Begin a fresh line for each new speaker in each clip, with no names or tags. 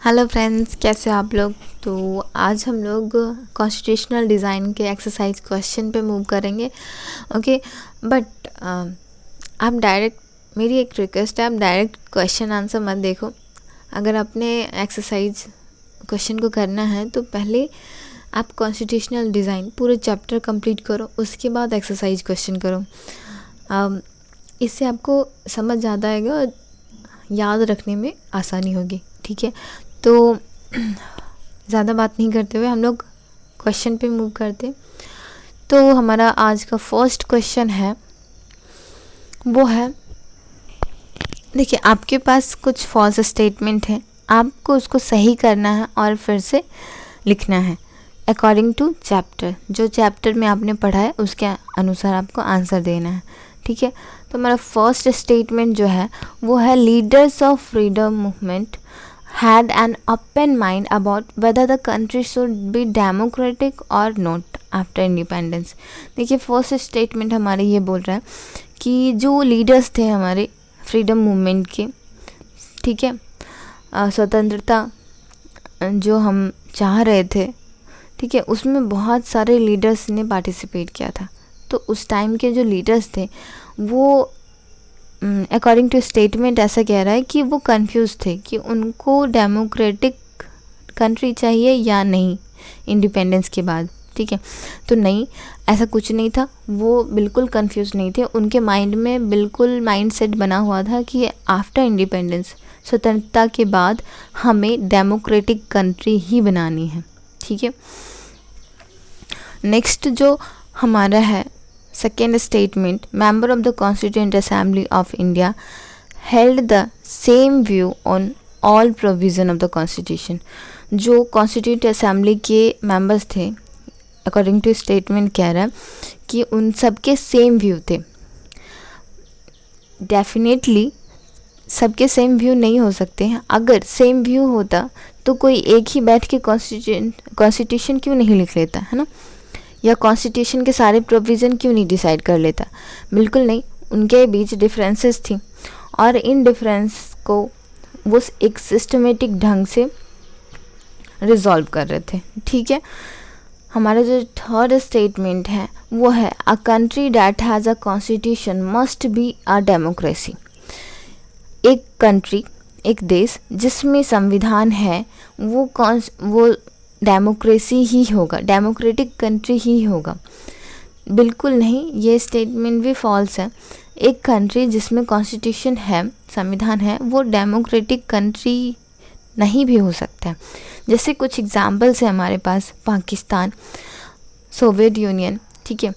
Hello friends, कैसे हो आप लोग। तो आज हम लोग कॉन्स्टिट्यूशनल डिज़ाइन के एक्सरसाइज क्वेश्चन पे मूव करेंगे। ओके, बट आप डायरेक्ट, मेरी एक रिक्वेस्ट है, आप डायरेक्ट क्वेश्चन आंसर मत देखो। अगर अपने एक्सरसाइज क्वेश्चन को करना है तो पहले आप कॉन्स्टिट्यूशनल डिज़ाइन पूरे चैप्टर कंप्लीट करो, उसके बाद एक्सरसाइज क्वेश्चन करो। इससे आपको समझ ज़्यादा आएगा और याद रखने में आसानी होगी। ठीक है, तो ज़्यादा बात नहीं करते हुए हम लोग क्वेश्चन पे मूव करते। तो हमारा आज का फर्स्ट क्वेश्चन है, वो है, देखिए आपके पास कुछ फॉल्स स्टेटमेंट है, आपको उसको सही करना है और फिर से लिखना है अकॉर्डिंग टू चैप्टर। जो चैप्टर में आपने पढ़ा है उसके अनुसार आपको आंसर देना है। ठीक है, तो हमारा फर्स्ट स्टेटमेंट जो है वो है, leaders of freedom movement had an open mind about whether the country should be democratic or not after independence। देखिए फर्स्ट स्टेटमेंट हमारे ये बोल रहा है कि जो लीडर्स थे हमारे फ्रीडम मूवमेंट के, ठीक है, स्वतंत्रता जो हम चाह रहे थे, ठीक है, उसमें बहुत सारे लीडर्स ने पार्टिसिपेट किया था। तो उस टाइम के जो लीडर्स थे वो अकॉर्डिंग टू स्टेटमेंट ऐसा कह रहा है कि वो कंफ्यूज थे कि उनको डेमोक्रेटिक कंट्री चाहिए या नहीं इंडिपेंडेंस के बाद। ठीक है, तो नहीं, ऐसा कुछ नहीं था, वो बिल्कुल कंफ्यूज नहीं थे। उनके माइंड में बिल्कुल माइंड सेट बना हुआ था कि आफ्टर इंडिपेंडेंस, स्वतंत्रता के बाद हमें डेमोक्रेटिक कंट्री ही बनानी है। ठीक है, नेक्स्ट जो हमारा है second statement, member of the constituent assembly of India held the same view on all provision of the constitution. जो कॉन्स्टिट्यूएंट असेंबली के मेंबर्स थे, अकॉर्डिंग टू स्टेटमेंट कह रहा है कि उन सबके सेम व्यू थे। डेफिनेटली सबके सेम व्यू नहीं हो सकते हैं। अगर सेम व्यू होता तो कोई एक ही बैठ के कॉन्स्टिट्यूशन क्यों नहीं लिख लेता, है ना, या कॉन्स्टिट्यूशन के सारे प्रोविज़न क्यों नहीं डिसाइड कर लेता। बिल्कुल नहीं, उनके बीच डिफरेंसेस थी और इन डिफरेंस को वो एक सिस्टमेटिक ढंग से रिजॉल्व कर रहे थे। ठीक है, हमारा जो थर्ड स्टेटमेंट है वो है, a country that has a constitution must be a democracy. एक कंट्री, एक देश जिसमें संविधान है वो डेमोक्रेसी ही होगा, डेमोक्रेटिक कंट्री ही होगा। बिल्कुल नहीं, ये स्टेटमेंट भी फॉल्स है। एक कंट्री जिसमें कॉन्स्टिट्यूशन है, संविधान है, वो डेमोक्रेटिक कंट्री नहीं भी हो सकता है। जैसे कुछ एग्जाम्पल्स है हमारे पास, पाकिस्तान, सोवियत यूनियन। ठीक है,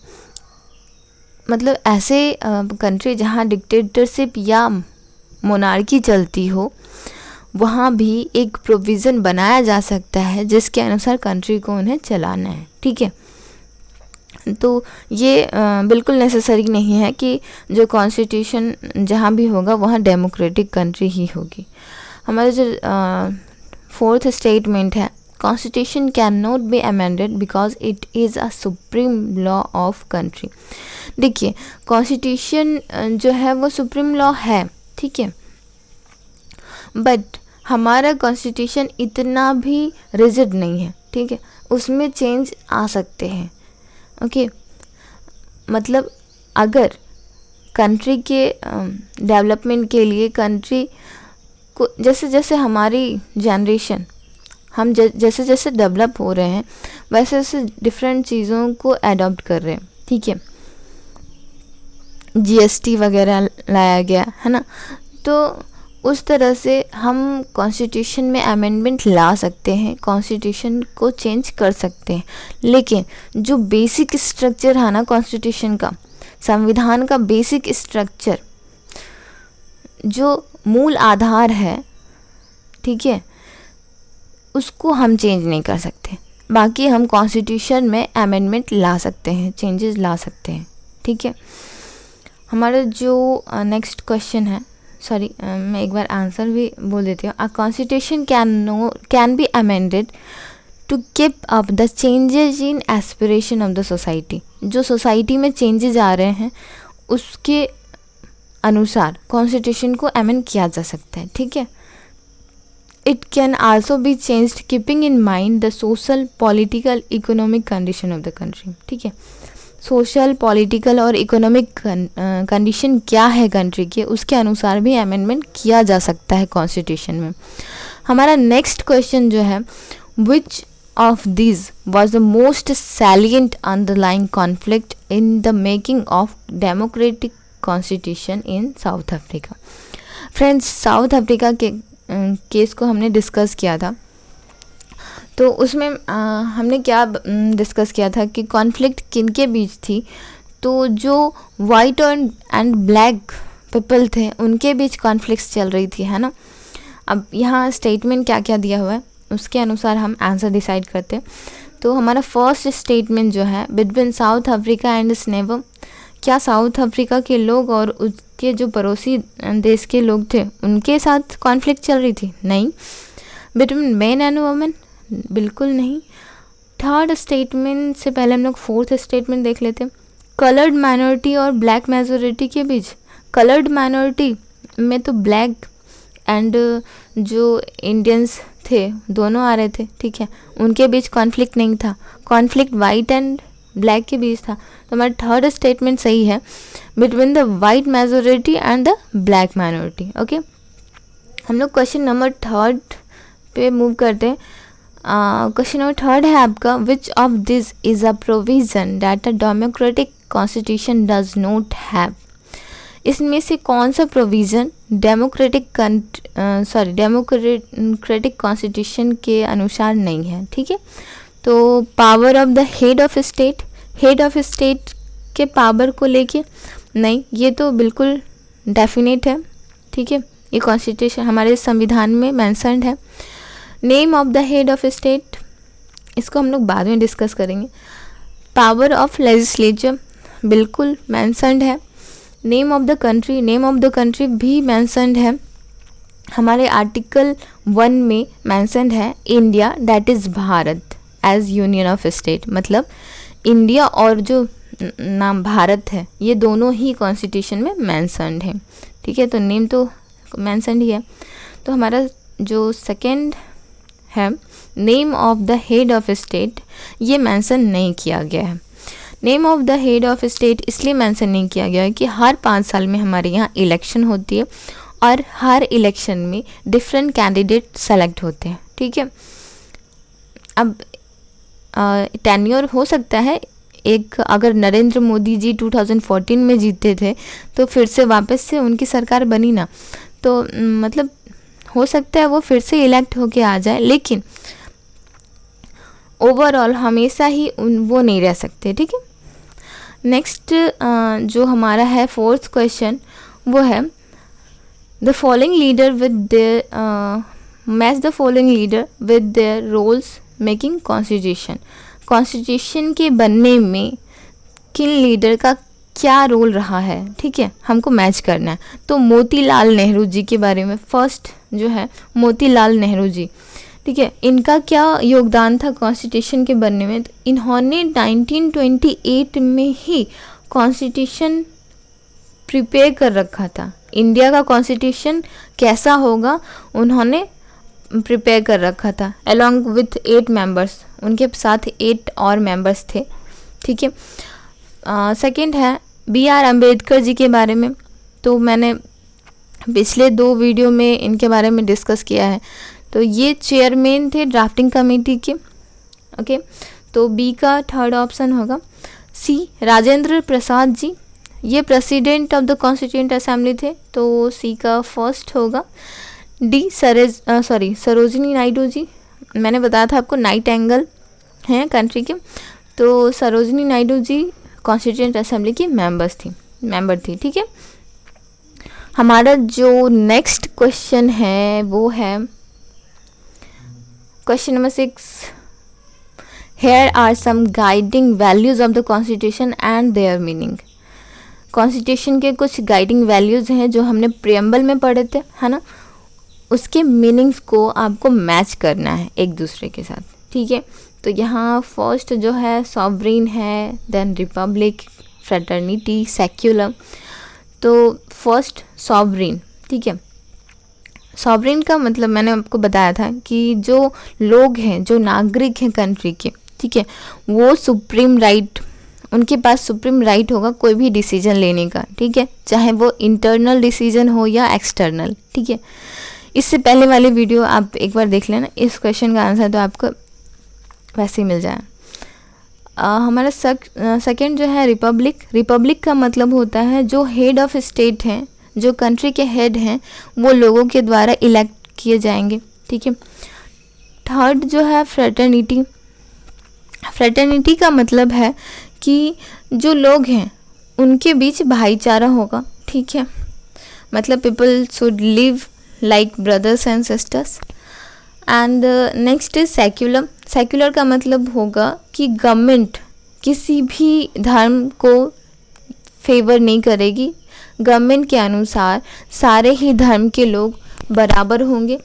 मतलब ऐसे कंट्री जहाँ डिक्टेटरशिप या मोनार्की चलती हो, वहाँ भी एक प्रोविज़न बनाया जा सकता है जिसके अनुसार कंट्री को उन्हें चलाना है। ठीक है, तो ये बिल्कुल नेसेसरी नहीं है कि जो कॉन्स्टिट्यूशन जहाँ भी होगा वहाँ डेमोक्रेटिक कंट्री ही होगी। हमारा जो फोर्थ स्टेटमेंट है, constitution can not be amended because it is a supreme law of country. देखिए कॉन्स्टिट्यूशन जो है वो सुप्रीम लॉ है, ठीक है, बट हमारा कॉन्स्टिट्यूशन इतना भी रिजिड नहीं है। ठीक है, उसमें चेंज आ सकते हैं। ओके, मतलब अगर कंट्री के डेवलपमेंट के लिए कंट्री को जैसे जैसे हमारी जनरेशन, हम जैसे जैसे डेवलप हो रहे हैं वैसे वैसे डिफरेंट चीज़ों को अडॉप्ट कर रहे हैं। ठीक है, जीएसटी वगैरह लाया गया है ना, तो उस तरह से हम कॉन्स्टिट्यूशन में अमेंडमेंट ला सकते हैं, कॉन्स्टिट्यूशन को चेंज कर सकते हैं। लेकिन जो बेसिक स्ट्रक्चर है ना कॉन्स्टिट्यूशन का, संविधान का बेसिक स्ट्रक्चर, जो मूल आधार है, ठीक है, उसको हम चेंज नहीं कर सकते। बाकी हम कॉन्स्टिट्यूशन में अमेंडमेंट ला सकते हैं, चेंजेस ला सकते हैं। ठीक है, हमारा जो नेक्स्ट क्वेश्चन है, सॉरी मैं एक बार आंसर भी बोल देती हूँ। A constitution can be amended to keep up the changes in aspiration of the society. जो सोसाइटी में चेंजेस आ रहे हैं उसके अनुसार कॉन्स्टिट्यूशन को अमेंड किया जा सकता है। ठीक है, It can also be changed keeping in mind the social, political, economic condition of the country. ठीक है, सोशल, पॉलिटिकल और इकोनॉमिक कंडीशन क्या है कंट्री के, उसके अनुसार भी अमेंडमेंट किया जा सकता है कॉन्स्टिट्यूशन में. हमारा नेक्स्ट क्वेश्चन जो है, which of this was the most salient underlying conflict in the making of democratic constitution in south Africa. Friends, south Africa के केस को हमने डिस्कस किया था. तो उसमें हमने क्या डिस्कस किया था कि कॉन्फ्लिक्ट किन के बीच थी. तो जो वाइट एंड ब्लैक पीपल थे उनके बीच कॉन्फ्लिक्ट्स चल रही थी, है ना. अब यहाँ स्टेटमेंट क्या क्या दिया हुआ है उसके अनुसार हम आंसर डिसाइड करते हैं. तो हमारा फर्स्ट स्टेटमेंट जो है, between south Africa and it's neighbour, क्या साउथ अफ्रीका के लोग और उसके जो पड़ोसी देश के लोग थे उनके साथ कॉन्फ्लिक्ट चल रही थी? नहीं. Between main and women? बिल्कुल नहीं. थर्ड स्टेटमेंट से पहले हम लोग फोर्थ स्टेटमेंट देख लेते हैं. कलर्ड माइनॉरिटी और ब्लैक मेजोरिटी के बीच. कलर्ड माइनॉरिटी में तो ब्लैक एंड जो इंडियंस थे दोनों आ रहे थे, ठीक है, उनके बीच कॉन्फ्लिक्ट नहीं था. कॉन्फ्लिक्ट वाइट एंड ब्लैक के बीच था. तो हमारा थर्ड स्टेटमेंट सही है, between the white majority and the black minority. Okay, हम लोग क्वेश्चन नंबर थर्ड पे मूव करते हैं. क्वेश्चन नंबर थर्ड है आपका, which of this is a provision that a democratic constitution does not have. इसमें से कौन सा प्रोविज़न डेमोक्रेटिक कॉन्स्टिट्यूशन के अनुसार नहीं है? ठीक है, तो power of the head of state के पावर को लेके नहीं, ये तो बिल्कुल डेफिनेट है. ठीक है, ये कॉन्स्टिट्यूशन हमारे संविधान में मेंशन्ड है. Name of the head of state, इसको हम लोग बाद में डिस्कस करेंगे. पावर ऑफ लेजिस्लेचर बिल्कुल मेंशन्ड है. नेम ऑफ द कंट्री भी मेंशन्ड है. हमारे आर्टिकल 1 में मेंशन्ड है India, that is Bharat as union of state. मतलब इंडिया और जो नाम भारत है ये दोनों ही कॉन्स्टिट्यूशन में मेंशन्ड है. ठीक है, तो नेम तो मेंशन्ड ही है. तो हमारा जो सेकंड है, name of the head of state, ये मेंशन नहीं किया गया है. Name of the head of state इसलिए मेंशन नहीं किया गया है कि हर 5 साल में हमारे यहाँ इलेक्शन होती है और हर इलेक्शन में डिफरेंट कैंडिडेट सेलेक्ट होते हैं. ठीक है, अब टेन्योर हो सकता है एक, अगर नरेंद्र मोदी जी 2014 में जीते थे तो फिर से वापस से उनकी सरकार बनी ना, तो मतलब हो सकता है वो फिर से इलेक्ट होके आ जाए, लेकिन ओवरऑल हमेशा ही वो नहीं रह सकते. ठीक है, नेक्स्ट जो हमारा है फोर्थ क्वेश्चन, वो है the following leader with their match the following leader with their roles making constitution. Constitution के बनने में किन लीडर का क्या रोल रहा है, ठीक है, हमको मैच करना है. तो मोतीलाल नेहरू जी के बारे में फर्स्ट जो है मोतीलाल नेहरू जी, ठीक है, इनका क्या योगदान था कॉन्स्टिट्यूशन के बनने में. तो इन्होंने 1928 में ही कॉन्स्टिट्यूशन प्रिपेयर कर रखा था. इंडिया का कॉन्स्टिट्यूशन कैसा होगा उन्होंने प्रिपेयर कर रखा था, अलॉन्ग विथ 8 मेंबर्स, उनके साथ 8 और मेंबर्स थे. ठीक है, सेकंड है BR अम्बेडकर जी के बारे में. तो मैंने पिछले 2 वीडियो में इनके बारे में डिस्कस किया है. तो ये चेयरमैन थे ड्राफ्टिंग कमेटी के. ओके, तो बी का थर्ड ऑप्शन होगा. सी राजेंद्र प्रसाद जी, ये president of the constituent assembly थे, तो सी का फर्स्ट होगा. डी सरोजिनी नायडू जी, मैंने बताया था आपको नाइट एंगल हैं कंट्री के, तो सरोजिनी नायडू जी कॉन्स्टिट्यूएंट असेंबली की मेंबर थी. ठीक है, हमारा जो नेक्स्ट क्वेश्चन है वो है question number 6. Here are some guiding values of the constitution and their meaning. Constitution के कुछ गाइडिंग वैल्यूज हैं जो हमने प्रियम्बल में पढ़े थे, है ना, उसके मीनिंग्स को आपको मैच करना है एक दूसरे के साथ. ठीक है, तो यहाँ फर्स्ट जो है सॉवरेन है, देन रिपब्लिक, फ्रेटर्निटी, सेक्युलर. तो फर्स्ट सॉवरेन, ठीक है, सॉवरेन का मतलब मैंने आपको बताया था कि जो लोग हैं, जो नागरिक हैं कंट्री के, ठीक है, वो सुप्रीम राइट, उनके पास सुप्रीम राइट होगा कोई भी डिसीजन लेने का, ठीक है, चाहे वो इंटरनल डिसीजन हो या एक्सटर्नल, ठीक है। इससे पहले वाली वीडियो आप एक बार देख लेना, इस क्वेश्चन का आंसर तो आपको वैसे ही मिल जाए। हमारा सेकंड जो है रिपब्लिक। रिपब्लिक का मतलब होता है जो हेड ऑफ स्टेट हैं, जो कंट्री के हेड हैं, वो लोगों के द्वारा इलेक्ट किए जाएंगे, ठीक है। थर्ड जो है फ्रेटर्निटी। फ्रेटर्निटी का मतलब है कि जो लोग हैं उनके बीच भाईचारा होगा, ठीक है, मतलब people should live like brothers and sisters. And next is secular. Secular का मतलब होगा कि गवर्नमेंट किसी भी धर्म को फेवर नहीं करेगी, गवर्नमेंट के अनुसार सारे ही धर्म के लोग बराबर होंगे।